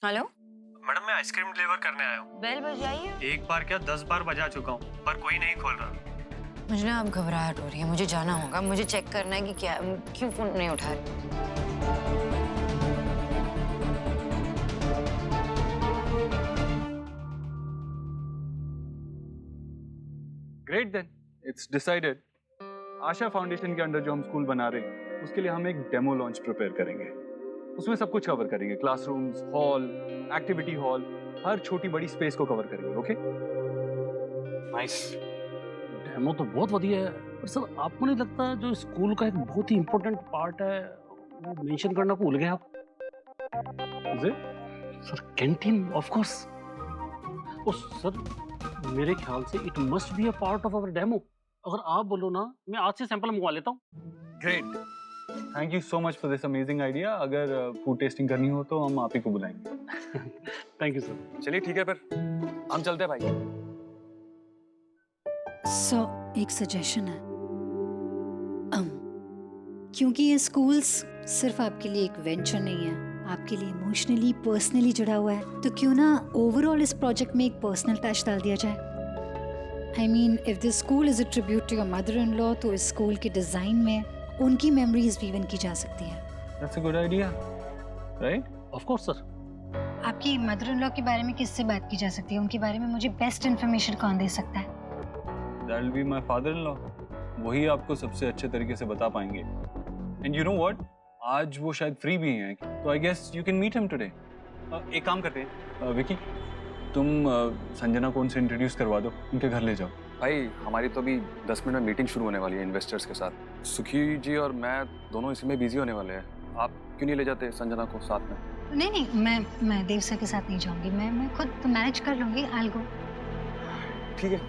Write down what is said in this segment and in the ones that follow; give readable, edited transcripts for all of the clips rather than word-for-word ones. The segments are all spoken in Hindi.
हेलो। मैडम मैं आइसक्रीम डिलीवर करने आया हूँ। बेल बजाई है? एक बार क्या 10 बार बजा चुका हूँ पर कोई नहीं खोल रहा। मुझे ना अब घबराहट हो रही है, मुझे जाना होगा, मुझे चेक करना है कि क्या क्यों फोन नहीं उठा रहे। Great then, it's decided. Asha foundation के अंडर जो हम स्कूल बना रहे हैं उसके लिए हम एक डेमो लॉन्च प्रिपेयर करेंगे। उसमें सब कुछ कवर करेंगे, क्लासरूम्स, हॉल, एक्टिविटी हॉल, हर छोटी बड़ी स्पेस को कवर करेंगे। Okay nice. डेमो तो बहुत बढ़िया है, पर सर आपको नहीं लगता जो स्कूल का एक बहुत ही इंपॉर्टेंट पार्ट है वो मेंशन करना भूल गए आप? Sir canteen of course. Oh sir मेरे ख्याल से it must be a part of our demo. अगर आप बोलो ना मैं आज से सैंपल मंगवा लेता हूँ। Great, thank you so much for this amazing idea. अगर फूड टेस्टिंग करनी हो तो हम आप ही को बुलाएंगे। Thank you sir. चलिए ठीक है, फिर हम चलते हैं भाई। एक सजेशन है। क्योंकि ये स्कूल्स सिर्फ आपके लिए एक वेंचर नहीं है, आपके लिए इमोशनली पर्सनली जुड़ा हुआ है, तो क्यों ना ओवरऑल इस प्रोजेक्ट में एक पर्सनल टच डाल दिया जाए। I mean if this school is a tribute to your mother in law, तो इस स्कूल के डिजाइन में उनकी मेमोरीज वीवन की जा सकती है। That's a good idea, right? Of course sir. आपकी मदर इन लॉ के बारे में किससे बात की जा सकती है? उनके बारे में मुझे बेस्ट इन्फॉर्मेशन कौन दे सकता है? That'll be my father-in-law. वही आपको सबसे अच्छे तरीके से बता पाएंगे। And you know what? आज वो शायद फ्री भी हैं, तो I guess you can meet him today. एक काम करते हैं, विकी, तुम संजना को उनसे इंट्रोड्यूस करवा दो, उनके घर ले जाओ। भाई हमारी तो अभी 10 मिनट में मीटिंग शुरू होने वाली है इन्वेस्टर्स के साथ। सुखी जी और मैं दोनों इसी में बिजी होने वाले हैं। आप क्यों नहीं ले जाते संजना को साथ में? नहीं, मैं देव सर के साथ नहीं जाऊंगी। मैं खुद मैनेज कर लूंगी। I'll go. ठीक है,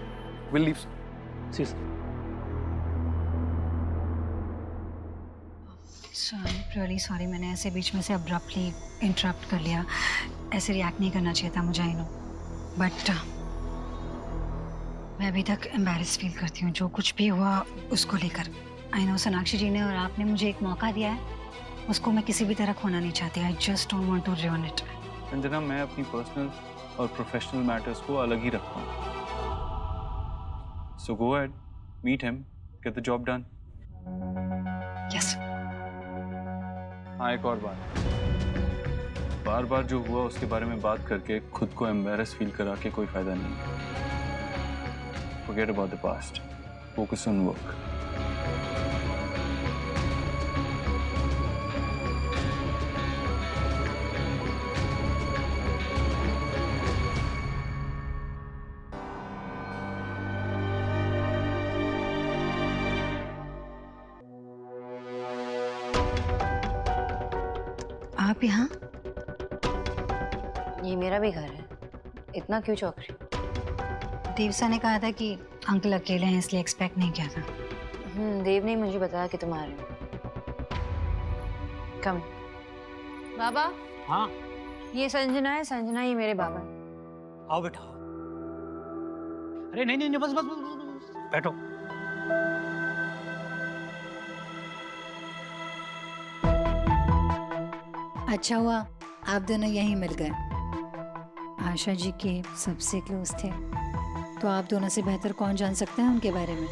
we'll leave. जी सर। रियली सॉरी, मैंने ऐसे बीच में से अब्रप्टली इंटरप्ट कर लिया। ऐसे रिएक्ट नहीं करना चाहिए था मुझे, आई नो, बट मैं अभी तक एम्बैरेस फील करती हूँ जो कुछ भी हुआ उसको लेकर। आई नो सोनाक्षी जी ने और आपने मुझे एक मौका दिया है, उसको मैं किसी भी तरह खोना नहीं चाहती। I just don't want to ruin it. Sanjana, मैं अपनी पर्सनल और प्रोफेशनल मैटर्स को अलग ही रखता हूँ। So go ahead, meet him, get the job done. Yes. हाँ, एक और बार बार जो हुआ उसके बारे में बात करके खुद को एम्बैरस फील करा के कोई फायदा नहीं है। Forget about the past. Focus on work. आप यहाँ? ये मेरा भी घर है, इतना क्यों चौंक रही? देवसा ने कहा था कि अंकल अकेले हैं, इसलिए एक्सपेक्ट नहीं किया था। देव ने मुझे बताया कि तुम आ रहे हो। कम। बाबा। हाँ ये संजना है, संजना ये मेरे बाबा है। आओ बेटा। अरे नहीं बस बैठो। अच्छा हुआ आप दोनों यहीं मिल गए। आशा जी के सबसे क्लोज थे, तो आप दोनों से बेहतर कौन जान सकता है उनके बारे में।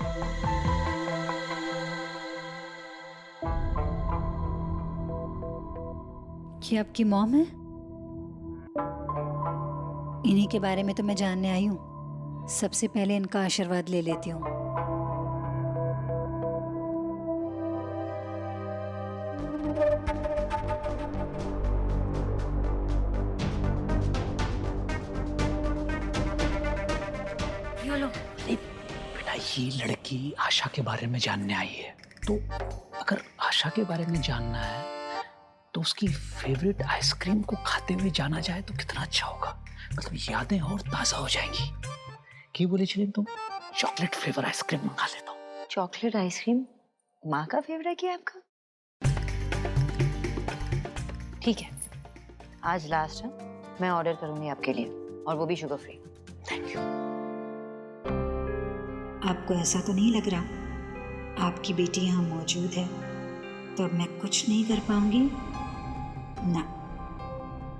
ये आपकी मॉम है? इन्हीं के बारे में तो मैं जानने आई हूँ। सबसे पहले इनका आशीर्वाद ले लेती हूँ। बेटा ये लड़की आशा के बारे में जानने आई है, तो अगर आशा के बारे में जानना है तो उसकी फेवरेट आइसक्रीम को खाते हुए जाना जाए तो कितना अच्छा होगा। मतलब यादें और ताजा हो जाएंगी। क्या बोले चलिए, तुम चॉकलेट फ्लेवर आइसक्रीम मंगा लेता हूँ। चॉकलेट आइसक्रीम माँ का फेवरेट है आपका? ठीक है, आज लास्ट है, मैं ऑर्डर करूंगी आपके लिए, और वो भी शुगर फ्री। Thank you. आपको ऐसा तो नहीं लग रहा आपकी बेटी यहाँ मौजूद है तो अब मैं कुछ नहीं कर पाऊंगी? ना,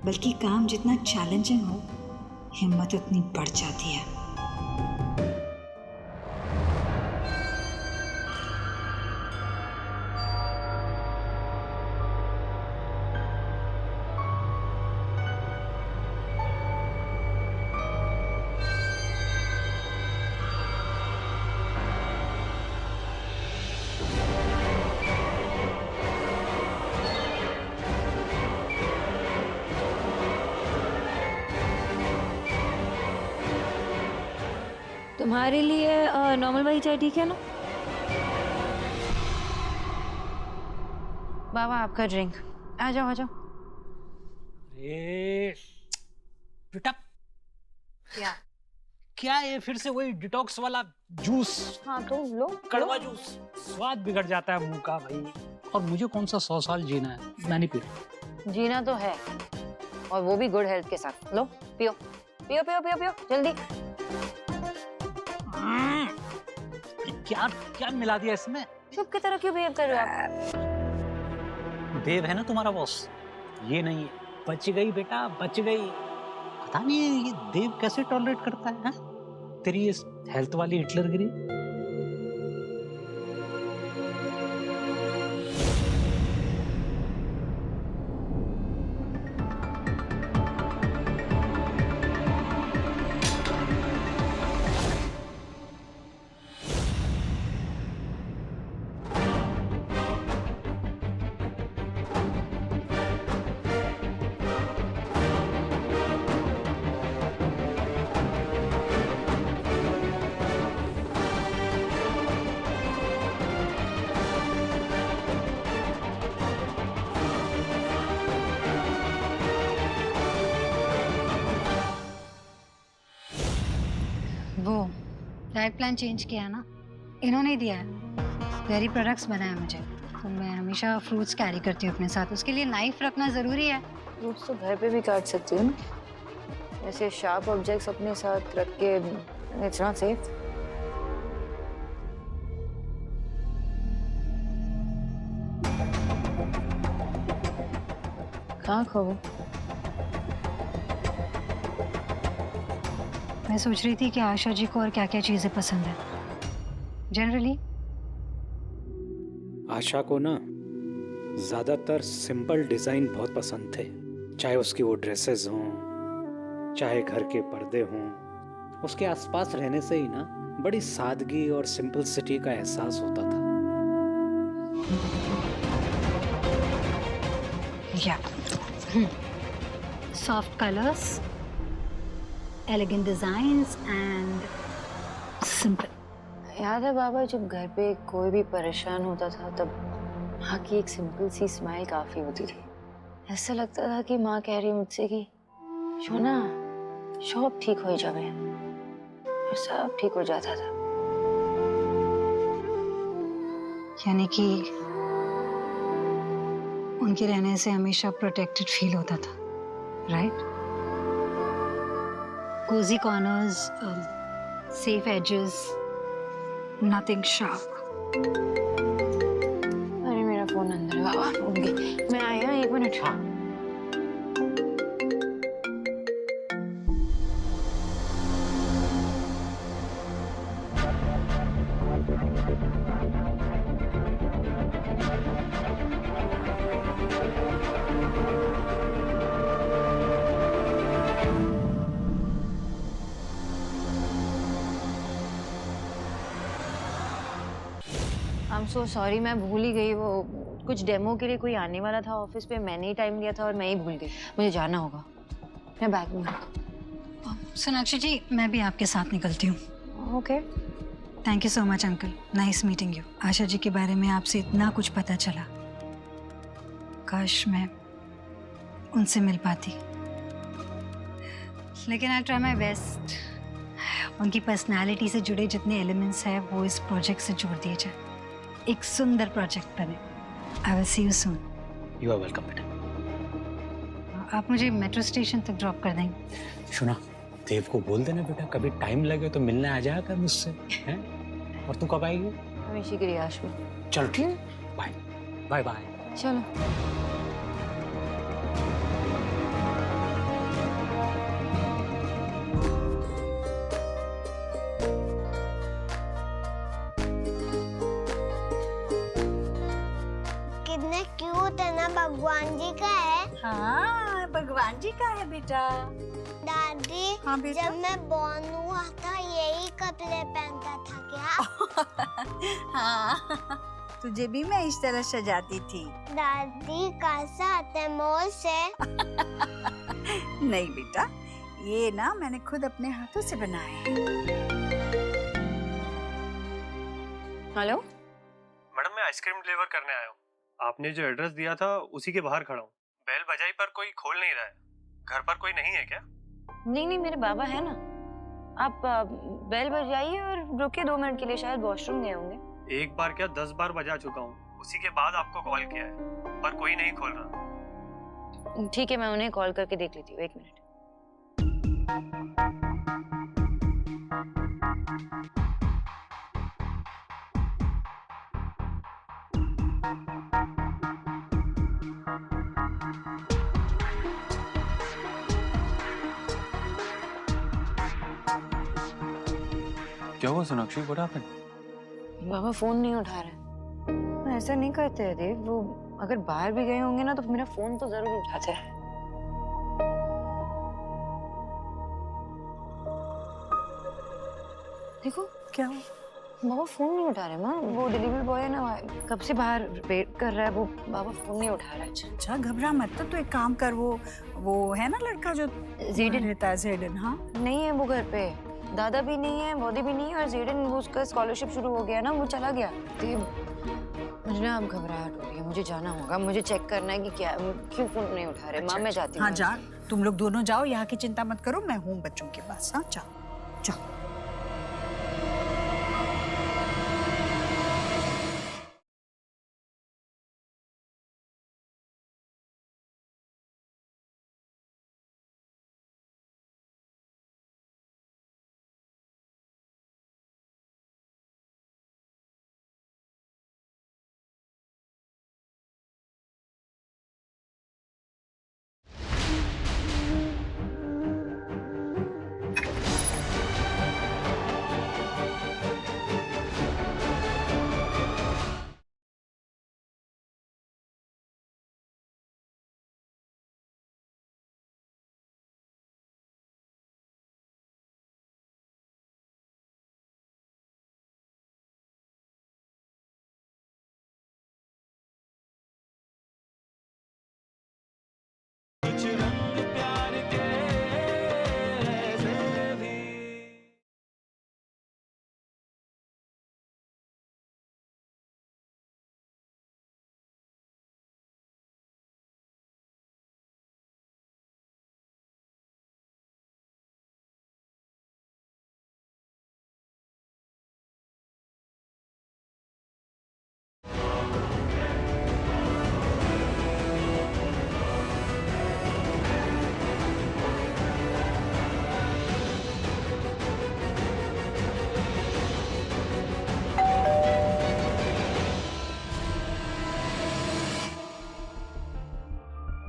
बल्कि काम जितना चैलेंजिंग हो, हिम्मत उतनी बढ़ जाती है। तुम्हारे लिए नॉर्मल वाली चाय ठीक है ना? बाबा आपका ड्रिंक। आ जाओ आ जाओ। अरे बेटा, क्या? क्या ये फिर से वही डिटॉक्स वाला जूस? हाँ तो लो। कड़वा जूस, स्वाद बिगड़ जाता है मुंह का भाई। और मुझे कौन सा 100 साल जीना है, मैं नहीं पी रहा। जीना तो है, और वो भी गुड हेल्थ के साथ। लो पियो पियो पियो पियो पियो जल्दी। क्या क्या मिला दिया इसमें? चुप की तरह क्यों बिहेव कर रहे हो आप? देव है ना तुम्हारा बॉस, ये नहीं है। बच गई बेटा, बच गई। पता नहीं ये देव कैसे टॉलरेट करता है, हाँ? तेरी इस हेल्थ वाली हिटलरगिरी। वो डाइट प्लान चेंज किया ना, इन्होंने ही दिया है। डेयरी प्रोडक्ट्स बनाया मुझे, तो मैं हमेशा फ्रूट्स कैरी करती हूँ अपने साथ। उसके लिए नाइफ रखना ज़रूरी है। फ्रूट्स तो घर पे भी काट सकती हो ना, ऐसे शार्प ऑब्जेक्ट्स अपने साथ रख के। It's not safe. कहाँ खो गए? मैं सोच रही थी कि आशा जी को और क्या क्या चीज़ें पसंद है जनरली। आशा को ना ज़्यादातर सिंपल डिज़ाइन बहुत पसंद थे, चाहे उसकी वो ड्रेसेस हों, चाहे घर के पर्दे हों। उसके आसपास रहने से ही ना बड़ी सादगी और सिंपलिसिटी का एहसास होता था। या soft colours, elegant designs and simple. याद है बाबा, जब घर पे कोई भी परेशान होता था तब माँ की एक सिंपल सी स्माइल काफी होती थी। ऐसा लगता था कि माँ कह रही है मुझसे कि शोना सब ठीक हो जावे, और सब ठीक हो जाता था। यानी कि उनके रहने से हमेशा प्रोटेक्टेड फील होता था, right? Cozy corners, safe edges, nothing sharp. अरे मेरा फोन अंदर है बाबा, भूल गई। मैं आई हूँ, 1 मिनट। हाँ। आई एम सो सॉरी, मैं भूल ही गई। वो कुछ डेमो के लिए कोई आने वाला था ऑफिस पे, मैंने ही टाइम लिया था और मैं ही भूल गई। मुझे जाना होगा, मैं बैग में। सोनाक्षी जी, मैं भी आपके साथ निकलती हूँ। Okay. Thank you so much uncle, nice meeting you. Asha ji के बारे में आपसे इतना कुछ पता चला, काश मैं उनसे मिल पाती, लेकिन आई ट्राई माई बेस्ट। उनकी पर्सनालिटी से जुड़े जितने एलिमेंट्स हैं वो इस प्रोजेक्ट से जोड़ दिए जाए, एक सुंदर प्रोजेक्ट बने। I will see you soon. You are welcome बेटा। आप मुझे मेट्रो स्टेशन तक ड्रॉप कर देंगे? सुना, देव को बोल देना बेटा, कभी टाइम लगे तो मिलने आ जाया कर मुझसे, हैं? और तू कब आएगी? हमेशा की रियाश में। चलो ठीक, बाय बाय बाय। चलो। हाँ भगवान जी का है बेटा। दादी, हाँ बेटा। जब मैं बॉर्न हुआ था यही कपड़े पहनता था क्या? हाँ तुझे भी मैं इस तरह सजाती थी। दादी कहाँ से आते मॉल से? नहीं बेटा, ये ना मैंने खुद अपने हाथों से बनाए हैं। हेलो, मैडम मैं आइसक्रीम डिलीवर करने आया हूँ। आपने जो एड्रेस दिया था उसी के बाहर खड़ा हूँ। बेल बजाई पर कोई खोल नहीं रहा है। घर पर कोई नहीं है क्या? नहीं नहीं, मेरे बाबा है ना। आप बेल बजाइए और रुकिए 2 मिनट के लिए, शायद वॉशरूम गए होंगे। एक बार क्या 10 बार बजा चुका हूँ, उसी के बाद आपको कॉल किया है, पर कोई नहीं खोल रहा। ठीक है, मैं उन्हें कॉल करके देख लेती हूँ, 1 मिनट। क्या हुआ Sonakshi? What happened? Baba phone नहीं उठा रहे। ऐसा नहीं करते हैं देव, वो अगर बाहर भी गए होंगे ना तो मेरा फोन तो जरूर उठाते हैं। देखो क्या हुआ? बाबा फोन नहीं उठा रहे माँ। वो डिलीवरी बॉय है ना, कब से बाहर वेट कर रहा है, वो बाबा फोन नहीं उठा रहा है। अच्छा घबरा मत, तो एक काम कर, वो है ना लड़का जो ज़ेडन रहता है, ज़ेडन। हाँ नहीं है वो घर पे, दादा भी नहीं है, बॉडी भी नहीं है, और ज़ेडन वो उसका स्कॉलरशिप शुरू हो गया ना, वो चला गया। मुझे ना अब घबराहट हो रही है, मुझे जाना होगा, मुझे चेक करना है कि क्या क्यों फोन नहीं उठा रहे। माँ मैं जाती हूँ। हाँ जा, तुम लोग दोनों जाओ, यहाँ की चिंता मत करो, मैं हूँ बच्चों के पास। हाँ जाओ जाओ।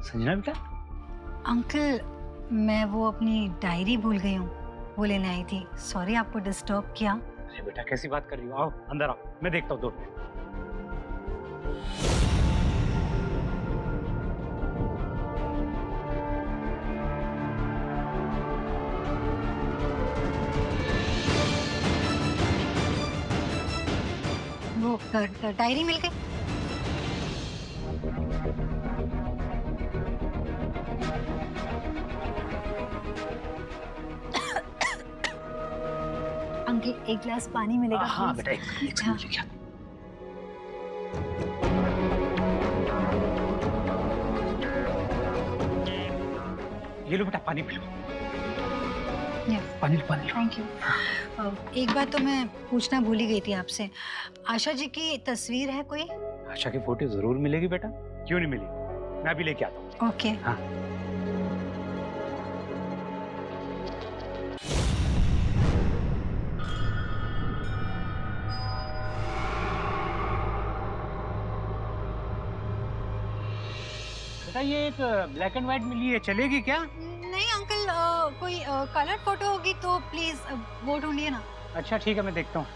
संजना बेटा, अंकल मैं वो अपनी डायरी भूल गई हूँ, वो लेने आई थी। सॉरी आपको डिस्टर्ब किया। अरे बेटा कैसी बात कर रही हो? आओ अंदर आओ, मैं देखता हूँ। 2 मिनट। वो डायरी मिल गई? अंकल एक गिलास पानी मिलेगा? हाँ please? बेटा, एक हाँ। सेकंड लेके आता हूँ। ये लो बेटा, पानी पी लो। पानी लो, पानी लो। Thank you. एक बात तो मैं पूछना भूल ही गई थी आपसे, आशा जी की तस्वीर है कोई? आशा की फोटो जरूर मिलेगी बेटा, क्यों नहीं मिली? मैं अभी लेके आता हूँ। ओके। हाँ। बेटा ये एक ब्लैक एंड व्हाइट मिली है, चलेगी क्या? नहीं अंकल, कोई कलर फोटो होगी तो प्लीज वो ढूंढिए ना। अच्छा ठीक है, मैं देखता हूँ।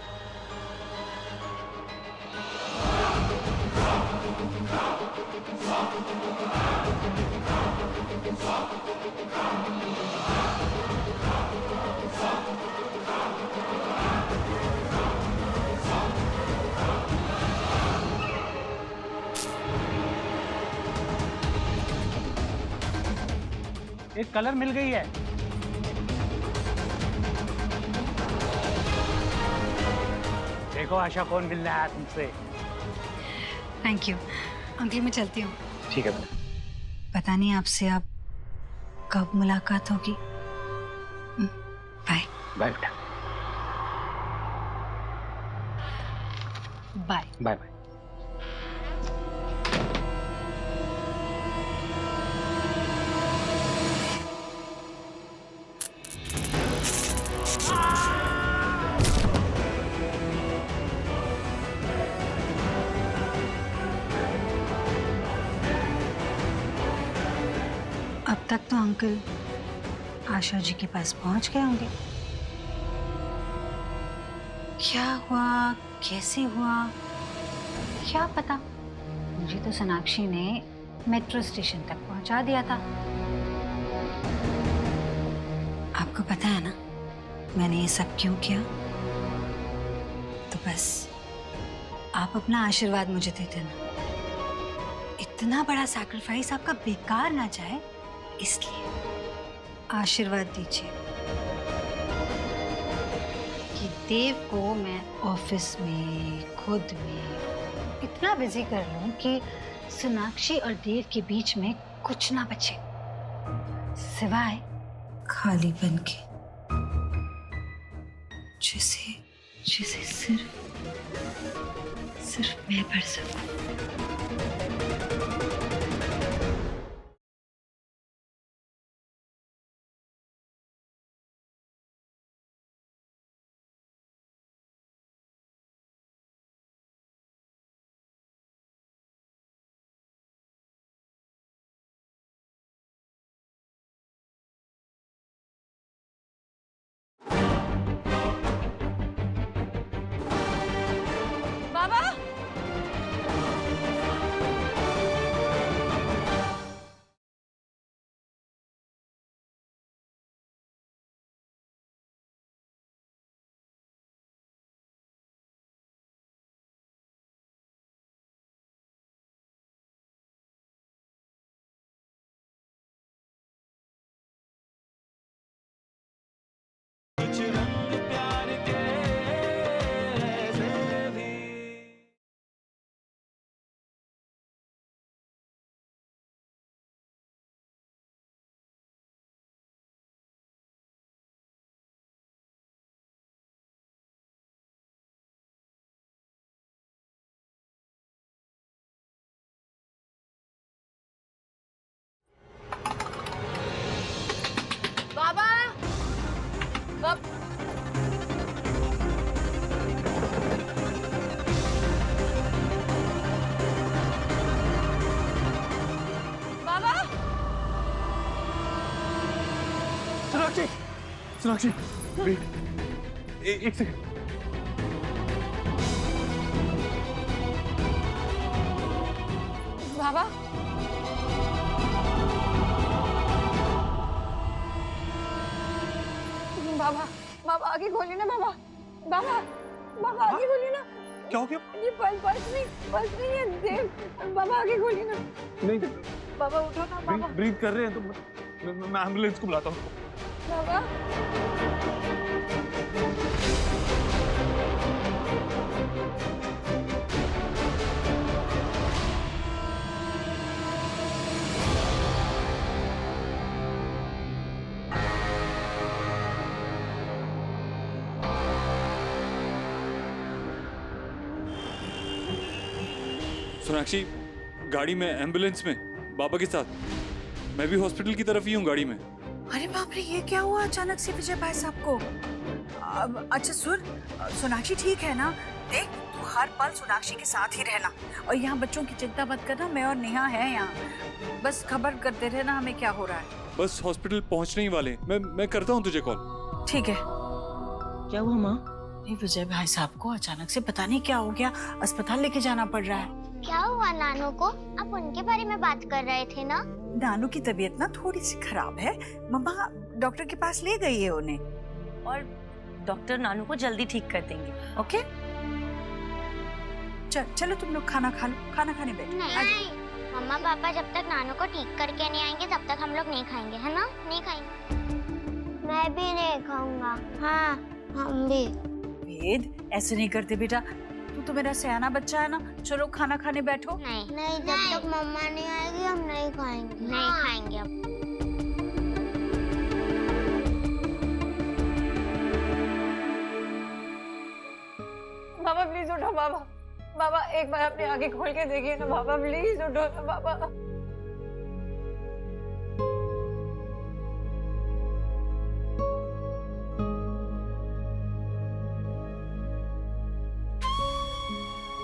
एक कलर मिल गई है। देखो आशा कौन मिल रहा है तुमसे। थैंक यू अंकल, मैं चलती हूँ। ठीक है बेटा। पता नहीं आपसे अब कब मुलाकात होगी। बाय। बाय बेटा। बाय। Bye bye. अब तक तो अंकल आशा जी के पास पहुंच गए होंगे। क्या हुआ, कैसे हुआ, क्या पता। मुझे तो सोनाक्षी ने मेट्रो स्टेशन तक पहुंचा दिया था। आपको पता है ना मैंने ये सब क्यों किया? तो बस आप अपना आशीर्वाद मुझे दे देना। इतना बड़ा सैक्रिफाइस आपका बेकार ना जाए, इसलिए आशीर्वाद दीजिए कि देव को मैं ऑफिस में खुद में इतना बिजी कर लूं कि सोनाक्षी और देव के बीच में कुछ ना बचे सिवाय खालीपन के, जिसे सिर्फ मैं भर सकूं। सोनाक्षी वेट, एक सेकंड। बाबा बाबा बाबा आगे खोलिए ना बाबा। बाबा बाबा आगे खोलिए ना। क्या हो गया? ये पल्स नहीं है देव। बाबा आगे खोलिए ना। नहीं बाबा उठो ना बाबा। ब्रीथ कर रहे हैं तो मैं एम्बुलेंस को बुलाता हूँ। बाबा सोनाक्षी गाड़ी में, एम्बुलेंस में, बाबा के साथ। मैं भी हॉस्पिटल की तरफ ही हूँ गाड़ी में। अरे बाप रे, ये क्या हुआ अचानक से विजय भाई साहब को? अच्छा सुन, सोनाक्षी ठीक है ना? देख तू हर पल सोनाक्षी के साथ ही रहना और यहाँ बच्चों की चिंता मत करना। मैं और नेहा है यहाँ, बस खबर करते रहना हमें क्या हो रहा है। बस हॉस्पिटल पहुँचने ही वाले। मैं करता हूँ तुझे कॉल। ठीक है। क्या हुआ माँ? विजय भाई साहब को अचानक से पता नहीं क्या हो गया, अस्पताल लेके जाना पड़ रहा है। क्या हुआ नानू को? आप उनके बारे में बात कर रहे थे ना? नानू की तबीयत ना थोड़ी सी खराब है, मम्मा डॉक्टर के पास ले गई है उन्हें और डॉक्टर नानू को जल्दी ठीक कर देंगे। ओके चलो तुम लोग खाना खा लो, खाना खाने बैठो। नहीं मम्मा पापा जब तक नानू को ठीक करके नहीं आएंगे तब तक हम लोग नहीं खाएंगे, है ना? नहीं खाएंगे। मैं भी नहीं खाऊंगा। हाँ, हम भी। वेद, ऐसे नहीं करते बेटा, तू तो मेरा सयाना बच्चा है ना। चलो खाना खाने बैठो। नहीं, जब तक मम्मा नहीं आएगी हम नहीं खाएंगे। नहीं खाएंगे अब। बाबा प्लीज उठो बाबा। बाबा एक बार अपनी आंखें खोल के देखिए ना बाबा, प्लीज उठो ना बाबा।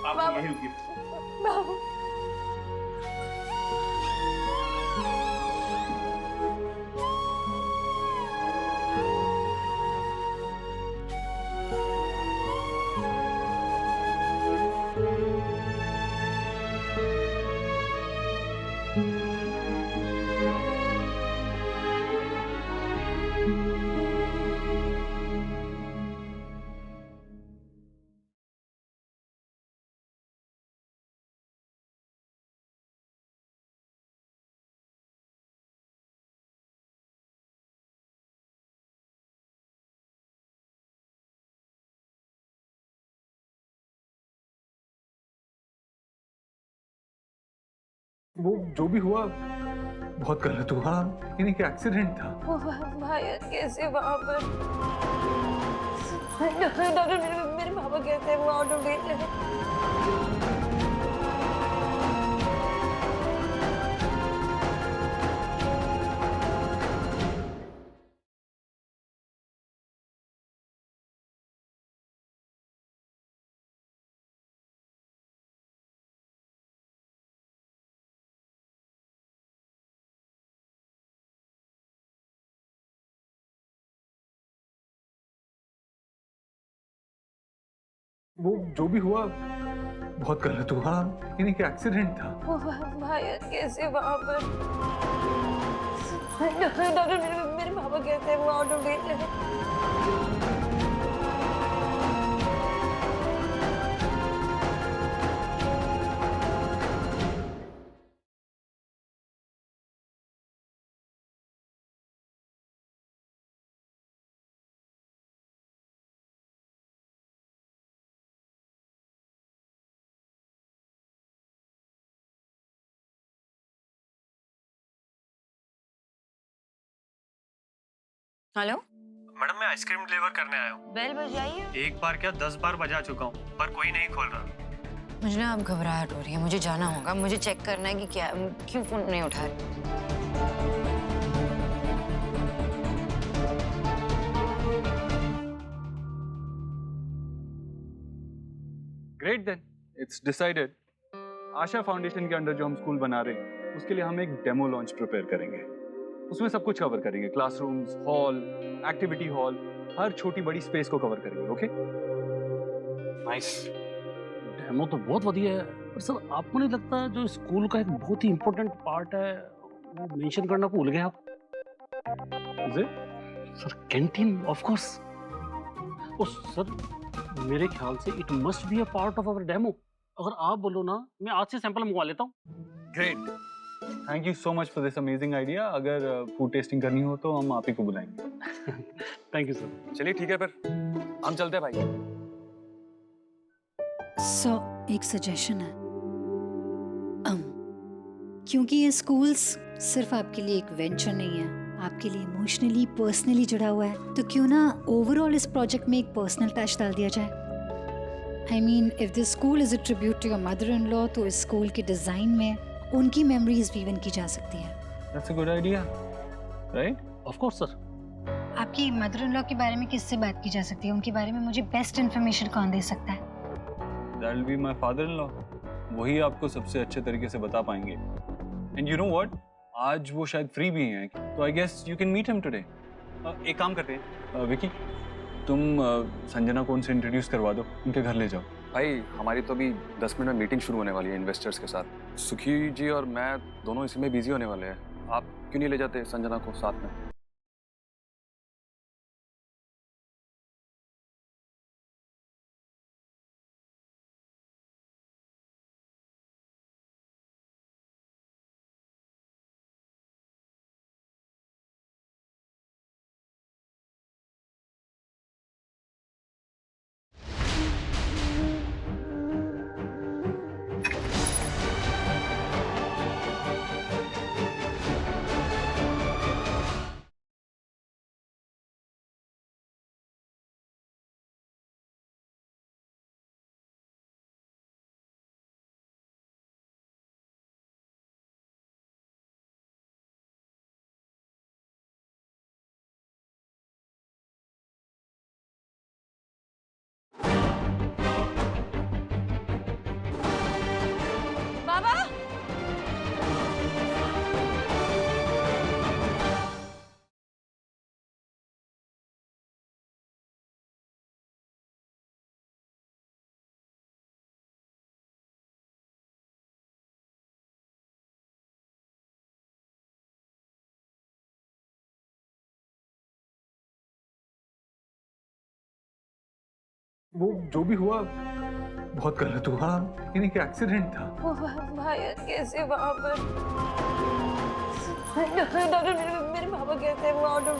आप यहीं रुकिए। बाबा वो जो भी हुआ बहुत गलत हुआ, यानी कि एक्सीडेंट था। भाई कैसे वहां पर मेरे पापा कैसे वो आउट ऑफ डेंजर है? वो जो भी हुआ बहुत गलत हुआ, यानी कि एक्सीडेंट था। भाई कैसे वहां पर मेरे पापा कैसे वो आउट ऑफ डेंजर है? हेलो, मैडम मैं आइसक्रीम डिलीवर करने आया हूँ। बेल बजाई है? एक बार क्या 10 बार बजा चुका हूँ पर कोई नहीं खोल रहा। मुझे ना अब घबराहट हो रही है, मुझे जाना होगा, मुझे चेक करना है कि क्या क्यों फोन नहीं उठा रही। Great then, it's decided. Asha foundation के अंडर जो हम स्कूल बना रहे हैं उसके लिए हम एक डेमो लॉन्च प्रिपेयर करेंगे। उसमें सब कुछ कवर करेंगे, क्लासरूम्स, हॉल, एक्टिविटी हॉल, हर छोटी बड़ी स्पेस को कवर करेंगे। Okay nice. डेमो तो बहुत बढ़िया है, पर सर आपको नहीं लगता जो स्कूल का एक बहुत ही इम्पोर्टेंट पार्ट है वो मेंशन करना भूल गए आप? Is it? Sir canteen of course. Oh sir मेरे ख्याल से it must be a part of our demo. अगर आप बोलो ना मैं आज से सैंपल मंगवा लेता हूँ। Great, thank you so much for this amazing idea. अगर फूड टेस्टिंग करनी हो तो हम आप ही को बुलाएंगे। Thank you sir. चलिए ठीक है, फिर हम चलते हैं भाई। एक सजेशन है। क्योंकि ये स्कूल्स सिर्फ आपके लिए एक वेंचर नहीं है, आपके लिए इमोशनली पर्सनली जुड़ा हुआ है, तो क्यों ना ओवरऑल इस प्रोजेक्ट में एक पर्सनल टच डाल दिया जाए। I mean if this school is a tribute to your mother in law, तो इस स्कूल के डिजाइन में उनकी मेमोरीज वीवन की जा सकती है। That's a good idea, right? Of course sir. आपकी मदर इन लॉ के बारे में किससे बात की जा सकती है? उनके बारे में मुझे बेस्ट इन्फॉर्मेशन कौन दे सकता है? That will be my father in law. वही आपको सबसे अच्छे तरीके से बता पाएंगे। एंड यू नो व्हाट, आज वो शायद फ्री भी हैं, तो I guess you can meet him today. एक काम करते हैं, विकी तुम संजना को उनसे इंट्रोड्यूस करवा दो, उनके घर ले जाओ। भाई हमारी तो अभी 10 मिनट में मीटिंग शुरू होने वाली है इन्वेस्टर्स के साथ। सुखी जी और मैं दोनों इसी में बिजी होने वाले हैं। आप क्यों नहीं ले जाते संजना को साथ में? वो जो भी हुआ बहुत गलत हुआ, लेकिन एक एक्सीडेंट था। वो भाई कैसे वहाँ पर डॉक्टर मेरे पापा कैसे वो ऑटो